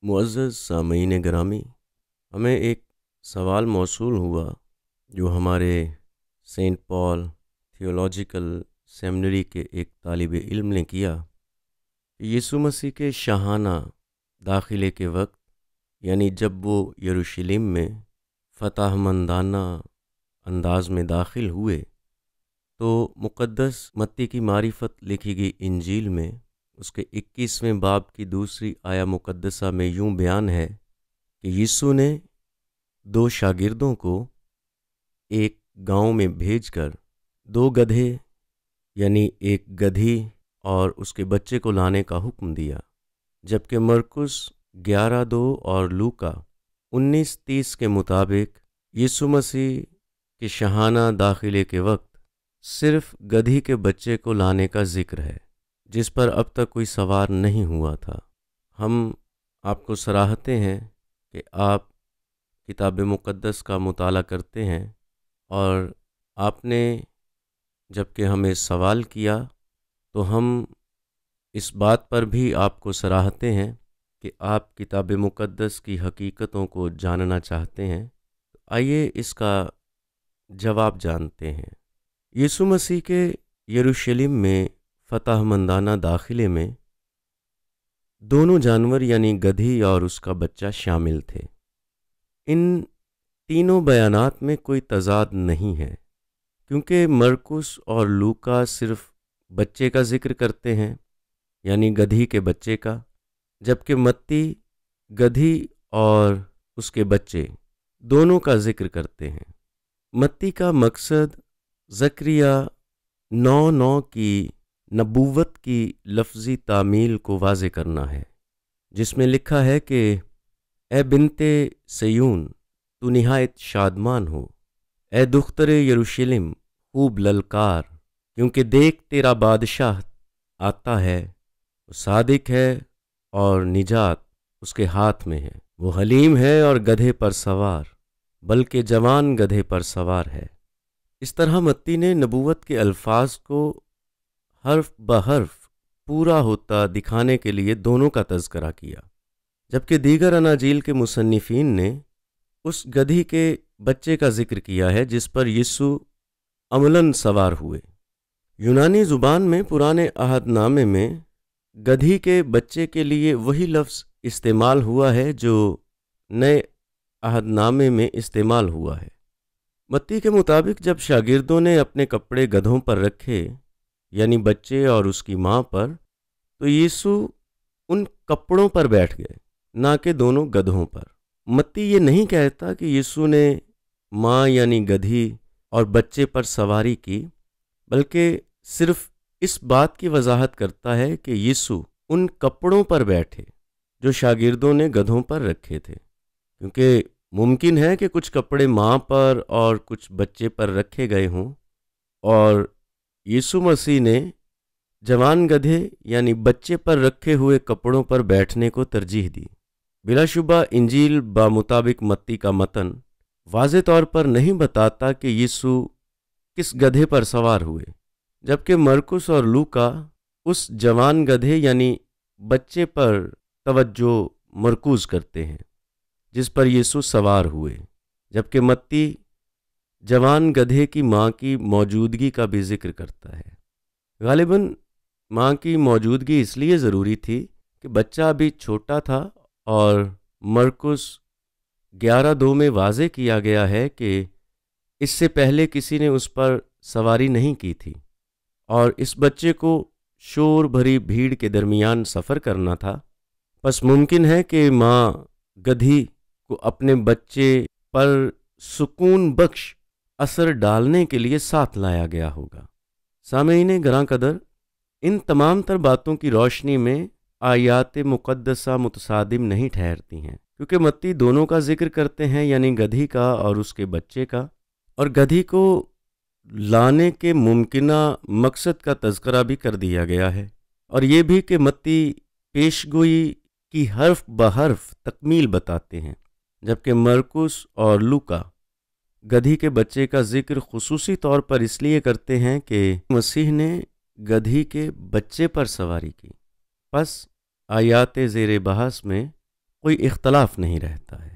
معزز سامعین گرامی، ہمیں ایک سوال موصول ہوا جو ہمارے سینٹ پال تھیولوجیکل سیمنری کے ایک طالب علم نے کیا کہ یسوع مسیح کے شاہانہ داخلے کے وقت، یعنی جب وہ یروشلم میں فتح مندانہ انداز میں داخل ہوئے، تو مقدس متی کی معرفت لکھی گئی انجیل میں اس کے 21ویں باب کی دوسری آیہ مقدسہ میں یوں بیان ہے کہ یسوع نے 2 شاگردوں کو ایک گاؤں میں بھیج کر 2 گدھے یعنی ایک گدھی اور اس کے بچے کو لانے کا حکم دیا، جبکہ مرکس 11:2 اور لوکا 19:30 کے مطابق یسوع مسیح کے شاہانہ داخلے کے وقت صرف گدھی کے بچے کو لانے کا ذکر ہے، جس پر اب تک کوئی سوار نہیں ہوا تھا۔ ہم آپ کو سراہتے ہیں کہ آپ کتاب مقدس کا مطالعہ کرتے ہیں، اور آپ نے جب کہ ہمیں سوال کیا تو ہم اس بات پر بھی آپ کو سراہتے ہیں کہ آپ کتاب مقدس کی حقیقتوں کو جاننا چاہتے ہیں۔ آئیے اس کا جواب جانتے ہیں۔ یسوع مسیح کے یروشلم میں فتح مندانہ داخلے میں دونوں جانور یعنی گدھی اور اس کا بچہ شامل تھے۔ ان تینوں بیانات میں کوئی تضاد نہیں ہے، کیونکہ مرکس اور لوکا صرف بچے کا ذکر کرتے ہیں، یعنی گدھی کے بچے کا، جبکہ متی گدھی اور اس کے بچے دونوں کا ذکر کرتے ہیں۔ متی کا مقصد زکریا 9:9 کی نبوت کی لفظی تعمیل کو واضح کرنا ہے، جس میں لکھا ہے کہ اے بنت سیون تو نہایت شادمان ہو، اے دختر یروشلم خوب للکار، کیونکہ دیکھ تیرا بادشاہ آتا ہے، وہ صادق ہے اور نجات اس کے ہاتھ میں ہے، وہ حلیم ہے اور گدھے پر سوار، بلکہ جوان گدھے پر سوار ہے۔ اس طرح متی نے نبوت کے الفاظ کو حرف بحرف پورا ہوتا دکھانے کے لیے دونوں کا تذکرہ کیا، جبکہ دیگر اناجیل کے مصنفین نے اس گدھی کے بچے کا ذکر کیا ہے جس پر یسوع عملاً سوار ہوئے۔ یونانی زبان میں پرانے عہد نامے میں گدھی کے بچے کے لیے وہی لفظ استعمال ہوا ہے جو نئے عہد نامے میں استعمال ہوا ہے۔ متی کے مطابق جب شاگردوں نے اپنے کپڑے گدھوں پر رکھے، یعنی بچے اور اس کی ماں پر، تو یسوع ان کپڑوں پر بیٹھ گئے، نہ کہ دونوں گدھوں پر۔ متی یہ نہیں کہتا کہ یسوع نے ماں یعنی گدھی اور بچے پر سواری کی، بلکہ صرف اس بات کی وضاحت کرتا ہے کہ یسوع ان کپڑوں پر بیٹھے جو شاگردوں نے گدھوں پر رکھے تھے، کیونکہ ممکن ہے کہ کچھ کپڑے ماں پر اور کچھ بچے پر رکھے گئے ہوں، اور یسوع مسیح نے جوان گدھے یعنی بچے پر رکھے ہوئے کپڑوں پر بیٹھنے کو ترجیح دی۔ بلا شبہ انجیل بمطابق متی کا متن واضح طور پر نہیں بتاتا کہ یسوع کس گدھے پر سوار ہوئے، جبکہ مرکس اور لوکا اس جوان گدھے یعنی بچے پر توجہ مرکوز کرتے ہیں جس پر یسوع سوار ہوئے، جبکہ متی جوان گدھے کی ماں کی موجودگی کا بھی ذکر کرتا ہے۔ غالباً ماں کی موجودگی اس لیے ضروری تھی کہ بچہ ابھی چھوٹا تھا، اور مرکس 11:2 میں واضح کیا گیا ہے کہ اس سے پہلے کسی نے اس پر سواری نہیں کی تھی، اور اس بچے کو شور بھری بھیڑ کے درمیان سفر کرنا تھا، پس ممکن ہے کہ ماں گدھی کو اپنے بچے پر سکون بخش اثر ڈالنے کے لیے ساتھ لایا گیا ہوگا۔ سامعین گراں قدر، ان تمام تر باتوں کی روشنی میں آیات مقدسہ متصادم نہیں ٹھہرتی ہیں، کیونکہ متی دونوں کا ذکر کرتے ہیں، یعنی گدھی کا اور اس کے بچے کا، اور گدھی کو لانے کے ممکنہ مقصد کا تذکرہ بھی کر دیا گیا ہے، اور یہ بھی کہ متی پیشگوئی کی حرف بحرف تکمیل بتاتے ہیں، جبکہ مرکس اور لوکا گدھی کے بچے کا ذکر خصوصی طور پر اس لیے کرتے ہیں کہ مسیح نے گدھی کے بچے پر سواری کی۔ پس آیات زیر بحث میں کوئی اختلاف نہیں رہتا ہے۔